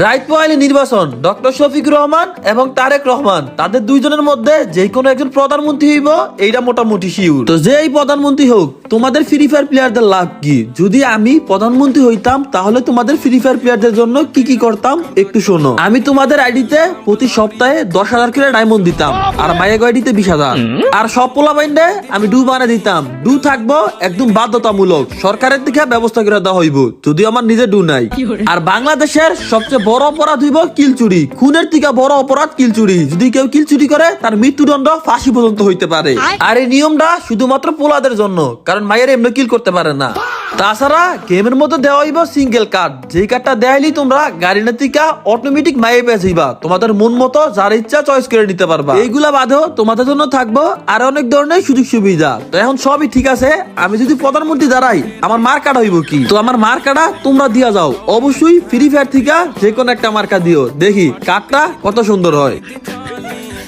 Right পয়েলে নির্বাচন doctor Shafiqur Rahman এবং তারেক রহমান তাদের দুইজনের মধ্যে যে কোনো একজন প্রধানমন্ত্রী হইব এইটা মোটামুটি শিওর। তো যে এই প্রধানমন্ত্রী হোক তোমাদের ফ্রি ফায়ার প্লেয়ারদের লাভ কি? যদি আমি প্রধানমন্ত্রী হইতাম তাহলে তোমাদের ফ্রি ফায়ার প্লেয়ারদের জন্য কি কি করতাম একটু শোনো। আমি তোমাদের আইডিতে প্রতি সপ্তাহে 10,000 করে ডায়মন্ড দিতাম, আর মায়ের আইডিতে 20,000, আর সব পোলা বাইন্ডে আমি ডু বানা দিতাম। ডু থাকবো একদম বাধ্যতামূলক, সরকারের থেকে ব্যবস্থা করে দেওয়া হইব, যদিও আমার নিজে ডু নাই। আর বাংলাদেশের সবচেয়ে বড় অপরাধ হইব কিল চুরি। খুনের থেকে বড় অপরাধ কিল চুরি। যদি কেউ কিল চুরি করে তার মৃত্যুদণ্ড ফাঁসি পর্যন্ত হইতে পারে। আর এই নিয়মটা শুধুমাত্র পোলাদের জন্য, কারণ মায়ের এমনি কিল করতে পারে না। তাছাড়া গেমের মধ্যে দেওয়া হইব সিঙ্গেল কার্ড, যেই কার্ডটা দেখাইলেই তোমরা গাড়িনা থেকে অটোমেটিক মায়ে পেয়ে যাইবা, তোমাদের মন মতো যার ইচ্ছা চয়েস করে নিতে পারবা। এইগুলা বাদেও তোমাদের জন্য থাকবো আর অনেক ধরনের সুযোগ সুবিধা। তো এখন সবই ঠিক আছে, আমি যদি প্রধানমন্ত্রী দাঁড়াই আমার মার্কাটা হইব কি? তো আমার মার্কাটা তোমরা দিয়া যাও, অবশ্যই ফ্রি ফায়ার থেকে যে কোনো একটা মার্কা দিও, দেখি কার্ডটা কত সুন্দর হয়।